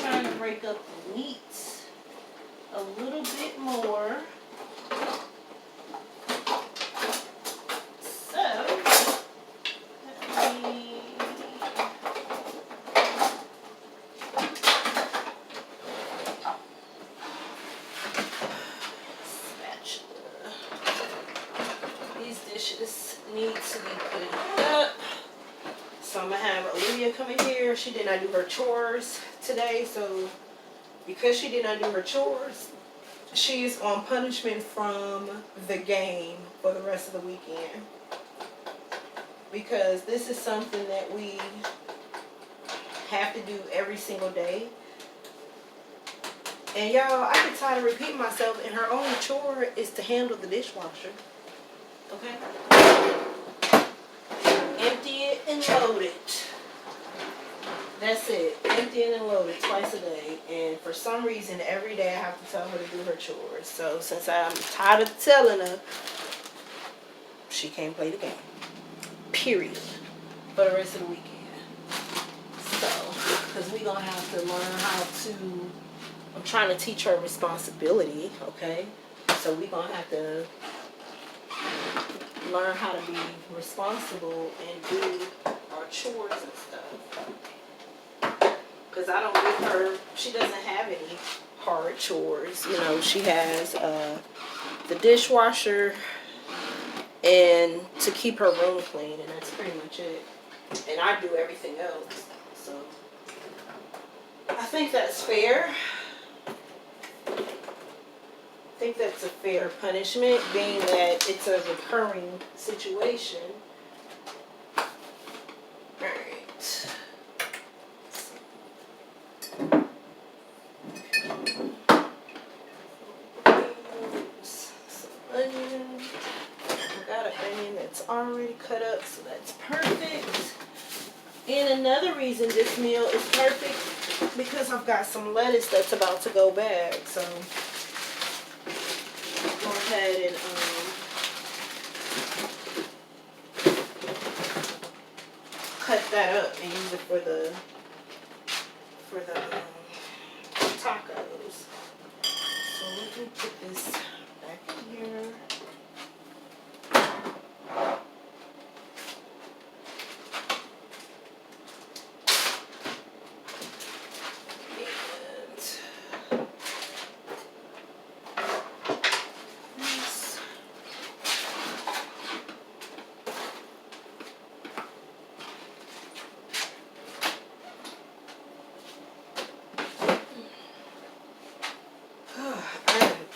Trying to break up the meat a little bit more. need to be put up. So I'm gonna have Olivia come in here. She did not do her chores today, so because she did not do her chores, she's on punishment from the game for the rest of the weekend. Because this is something that we have to do every single day. And y'all, I get tired of repeating myself, and her only chore is to handle the dishwasher. Okay? Empty it and load it. That's it. Empty it and load it twice a day. And for some reason, every day I have to tell her to do her chores. So since I'm tired of telling her, she can't play the game. Period. For the rest of the weekend. So, because we're going to have to learn how to, I'm trying to teach her responsibility, okay? So we're going to have to learn how to be responsible and do our chores and stuff. Because I don't give her, she doesn't have any hard chores. You know, she has the dishwasher and to keep her room clean, and that's pretty much it. And I do everything else. So I think that's fair. I think that's a fair punishment, being that it's a recurring situation. Alright. Some onion. I got an onion that's already cut up, so that's perfect. And another reason this meal is perfect, because I've got some lettuce that's about to go bad. So go ahead and cut that up and use it for the tacos. So let me put this back in here.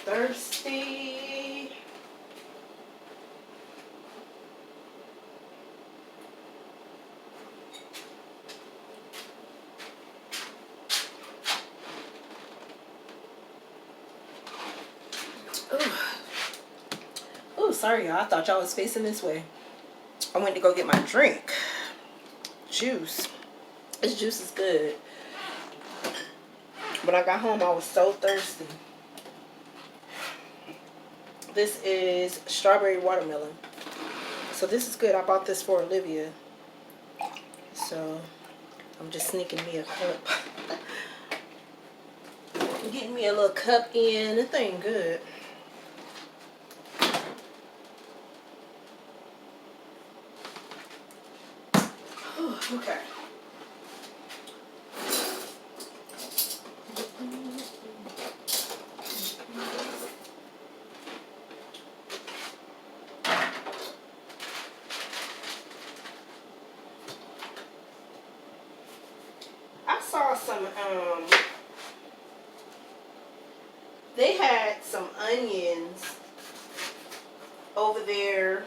Thirsty. Oh, sorry y'all. I thought y'all was facing this way. I went to go get my drink. Juice. This juice is good. When I got home, I was so thirsty. This is strawberry watermelon. So this is good. I bought this for Olivia. So I'm just sneaking me a cup. Getting me a little cup in. The thing good. Okay. I saw some, they had some onions over there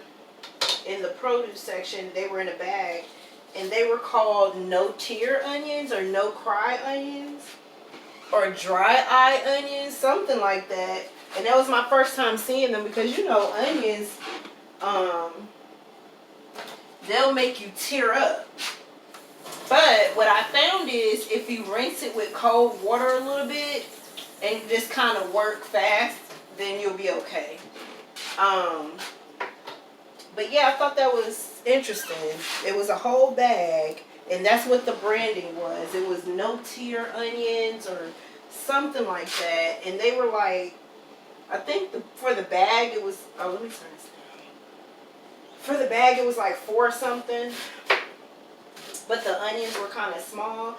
in the produce section. They were in a bag, and they were called no-tear onions or no-cry onions or dry-eye onions, something like that. And that was my first time seeing them, because you know onions, they'll make you tear up. But what I found is if you rinse it with cold water a little bit and just kind of work fast, then you'll be okay. But yeah, I thought that was interesting. It was a whole bag, and that's what the branding was. It was no-tear onions or something like that. And they were like, I think for the bag it was, oh, let me turn this down. For the bag it was like 4 something. But the onions were kind of small.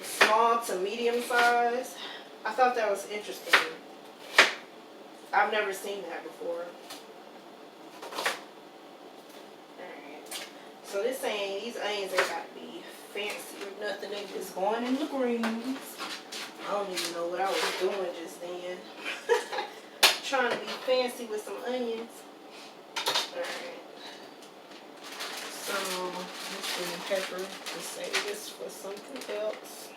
Small to medium size. I thought that was interesting. I've never seen that before. So this saying these onions ain't got to be fancy or nothing. They just going in the greens. I don't even know what I was doing just then. Trying to be fancy with some onions. Alright. So this green pepper, let's save this for something else.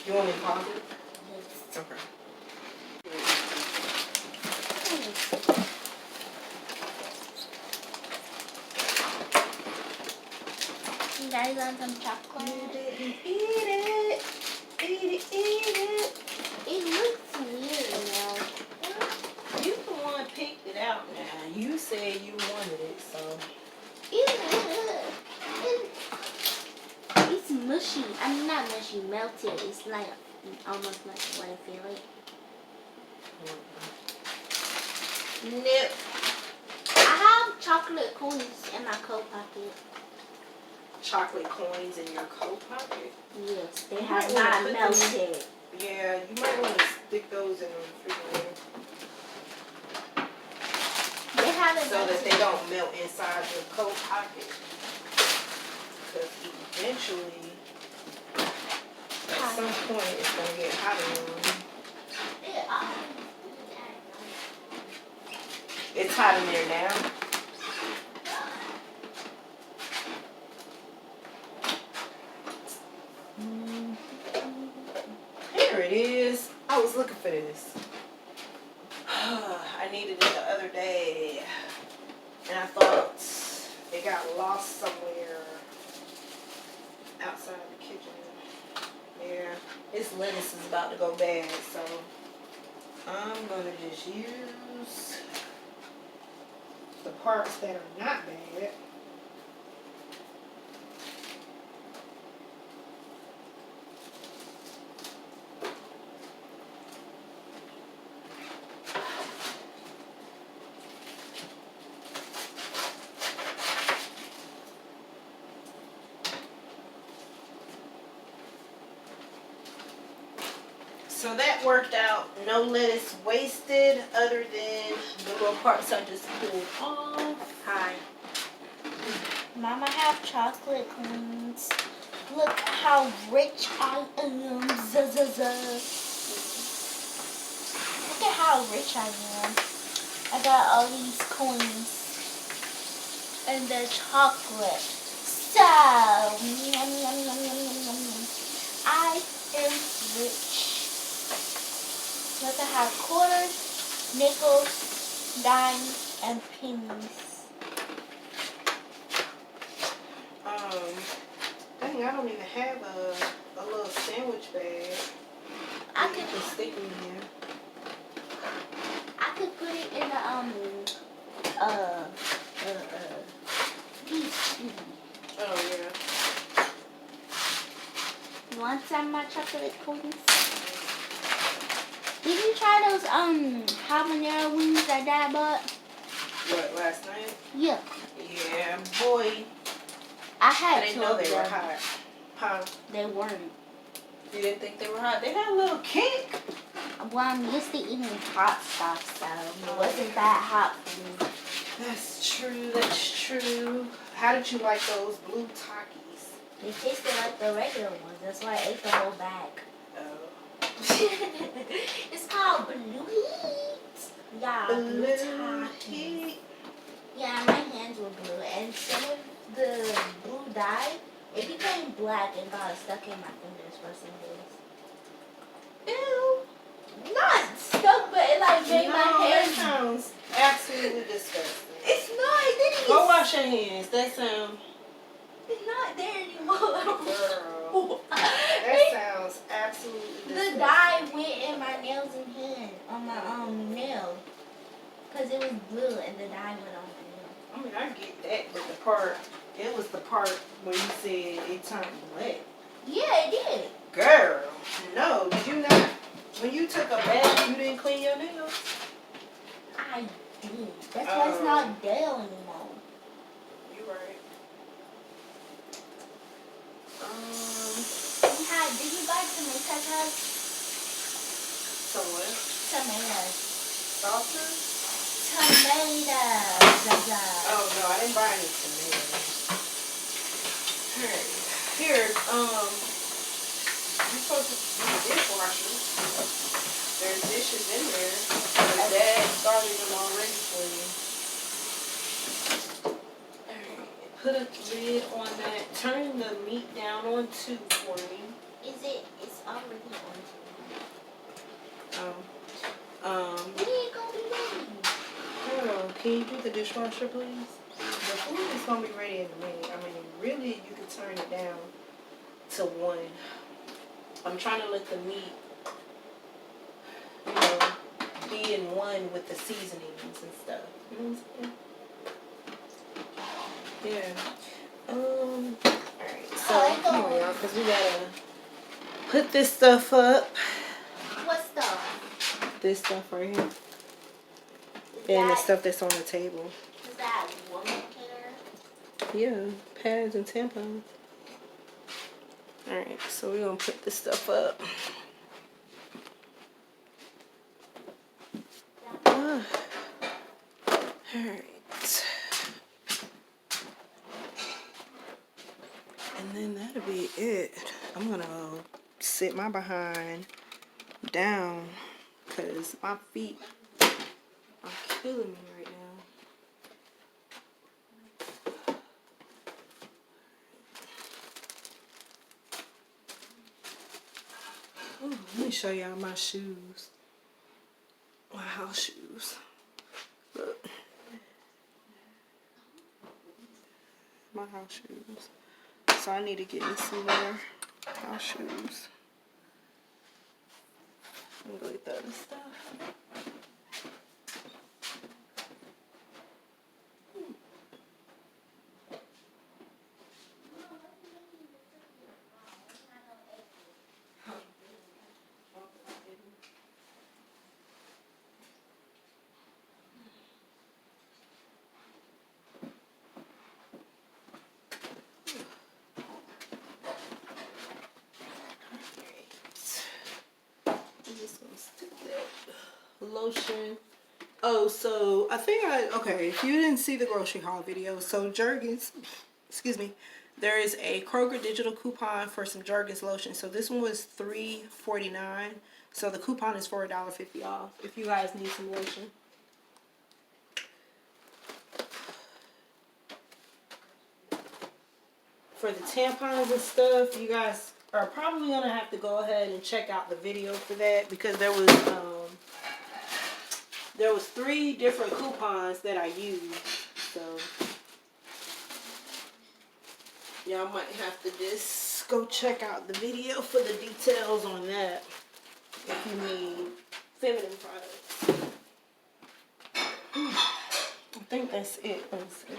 You want me to pause it? Yes. Okay. Daddy got some chocolate. You didn't eat it. Eat it, eat it. It looks weird now. You the one picked it out now. You said you wanted it, so. It's mushy. I mean, not mushy, melted. It's like almost like what I feel like. Nope. I have chocolate coins in my coat pocket. Chocolate coins in your coat pocket? Yes, they have not melted. Yeah, you might want to stick those in the refrigerator. They haven't so that they don't melt inside your coat pocket. Because eventually, at some point, it's going to get hot in your room. It's hot in there now. Here it is. I was looking for this. I needed it the other day. And I thought it got lost somewhere outside the kitchen. Yeah. This lettuce is about to go bad, so I'm going to just use the parts that are not bad. So that worked out. No lettuce wasted other than the little parts I just pulled off. Hi. Mama have chocolate coins. Look how rich I am. Look at how rich I am. I got all these coins. And the chocolate. So, I am rich. Look, I have quarters, nickels, dimes, and pennies. Dang, I don't even have a little sandwich bag. I could just stick them in here. I could put it in a Oh yeah. You want some of my chocolate coins? Did you try those habanero wings that Dad bought? What, last night? Yeah. Yeah, boy. I didn't know they were hot. Huh? They weren't. You didn't think they were hot? They had a little kick. Well, I'm used to eating hot stuff, so it wasn't that hot for me. That's true. That's true. How did you like those blue Takis? They tasted like the regular ones. That's why I ate the whole bag. Oh. It's called Blue Heat. Yeah, Blue Heat. Yeah, my hands were blue, and some of the blue dye, it became black and got stuck in my fingers for some days. Ew. Not stuck, but it like made my hair. That sounds absolutely disgusting. It's not. It didn't Go wash your hands. That sounds. It's not there anymore. Girl. That sounds absolutely disgusting. The dye went in my nails and hand on my nail, cause it was blue and the dye went on my nail. I mean, I get that, but it was the part where you said it turned wet. Yeah, it did. Girl, no, did you not? When you took a bath, you didn't clean your nails? I did. That's why it's not there anymore. You're right. Did you buy tomatoes? Some what? Tomatoes. Sauces? Tomatoes. Oh, no, I didn't buy any tomatoes. Alright. Here, you're supposed to use a dishwasher. There's dishes in there. Your dad started them already for you. Alright. Put a lid on that. Turn the meat down on 2 for me. It's already on 2. When are you gonna be ready? Girl, can you do the dishwasher, please? The food is gonna be ready in a minute. I mean, really, you could turn it down to 1. I'm trying to let the meat, be in one with the seasonings and stuff. You know what I'm saying? Yeah. Alright, so here we are, because we gotta put this stuff up. What stuff? This stuff right here. And the stuff that's on the table. Is that woman care? Yeah, pads and tampons. Alright, so we're gonna put this stuff up. Alright. And then that'll be it. I'm gonna sit my behind down because my feet are killing me right now. Ooh, let me show y'all my shoes. My house shoes. Look. My house shoes. So I need to get me some more house shoes. I'm gonna get the other stuff. Lotion. Oh, so I think okay, if you didn't see the grocery haul video, so Jergens, excuse me, there is a Kroger digital coupon for some Jergens lotion. So this one was $3.49. So the coupon is for $1.50 off if you guys need some lotion. For the tampons and stuff, you guys are probably gonna have to go ahead and check out the video for that because there was 3 different coupons that I used, so y'all might have to just go check out the video for the details on that if you need feminine products. I think that's it. Let's see.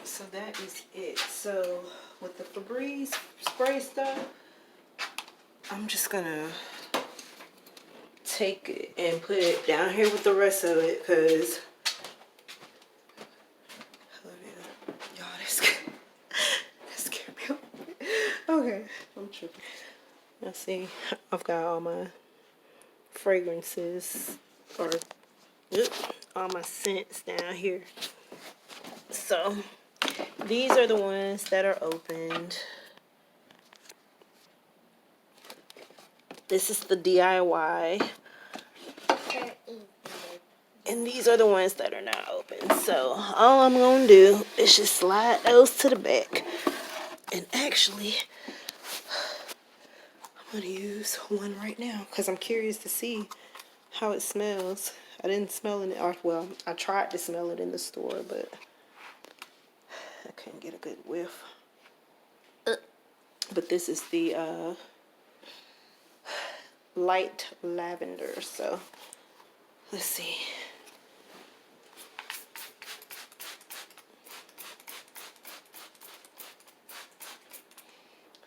So that is it. So with the Febreze spray stuff, I'm just gonna take it and put it down here with the rest of it because y'all, that scared me. Okay, I'm tripping. Let's see, I've got all my fragrances or all my scents down here. So these are the ones that are opened. This is the DIY. And these are the ones that are not open. So all I'm going to do is just slide those to the back. And actually, I'm going to use one right now because I'm curious to see how it smells I didn't smell it. Well, I tried to smell it in the store, but I couldn't get a good whiff. But this is the light lavender. So let's see.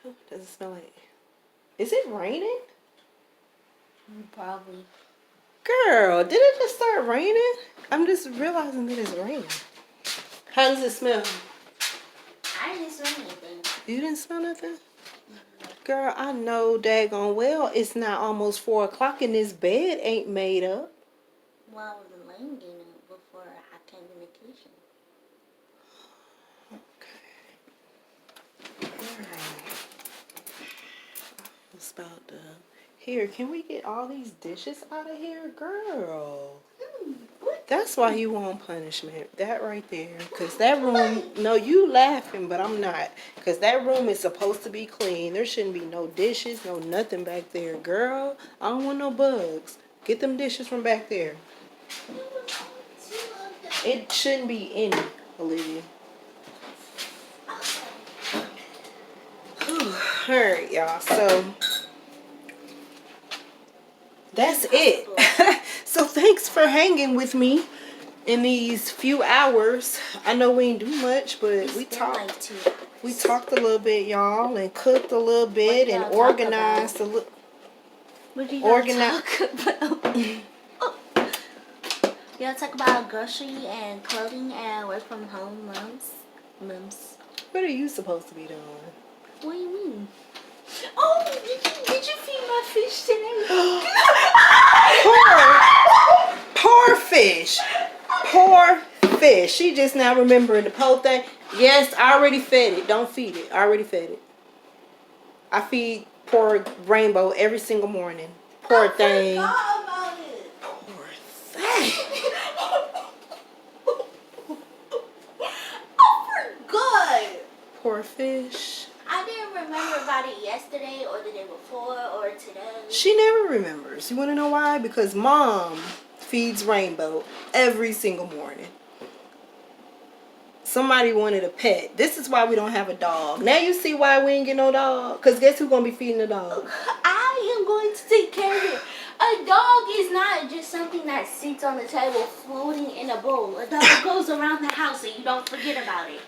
Oh, does it smell like? Is it raining? Probably. Girl, did it just start raining? I'm just realizing that it's raining. How does it smell? I didn't smell anything. You didn't smell nothing? Girl, I know daggone well it's not almost 4 o'clock and this bed ain't made up. Well, I wasn't laying in it before I came to vacation. Okay. It's about here, can we get all these dishes out of here? Girl. That's why you want punishment. That right there. Because that room, no, you laughing, but I'm not. Because that room is supposed to be clean. There shouldn't be no dishes, no nothing back there. Girl, I don't want no bugs. Get them dishes from back there. It shouldn't be any, Olivia. Alright, y'all. So, that's it. So thanks for hanging with me in these few hours. I know we ain't do much, but we talked. Like 2 hours. We talked a little bit, y'all, and cooked a little bit and organized a little. What did y'all talk about? Y'all talk about grocery and clothing and work from home mums. What are you supposed to be doing? What do you mean? Oh, did you feed my fish today? Poor fish. Poor fish. She just now remembering the whole thing. Yes, I already fed it. Don't feed it. I already fed it. I feed poor Rainbow every single morning. Poor thing. About it. Poor thing. I forgot. Poor fish. I didn't remember about it yesterday or the day before or today. She never remembers. You want to know why? Because Mom feeds Rainbow every single morning. Somebody wanted a pet. This is why we don't have a dog. Now you see why we ain't get no dog. Because guess who's going to be feeding the dog? I am going to take care of it. A dog is not just something that sits on the table floating in a bowl. A dog goes around the house and you don't forget about it.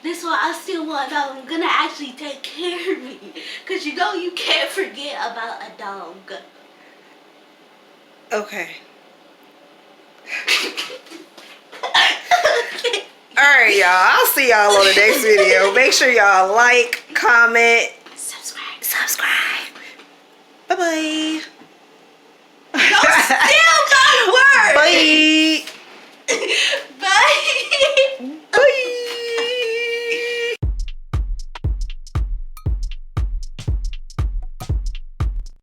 This is why I still want a dog. I'm going to actually take care of me. Because you know you can't forget about a dog. Okay. Alright, y'all. I'll see y'all on the next video. Make sure y'all like, comment, subscribe. Bye-bye. Don't steal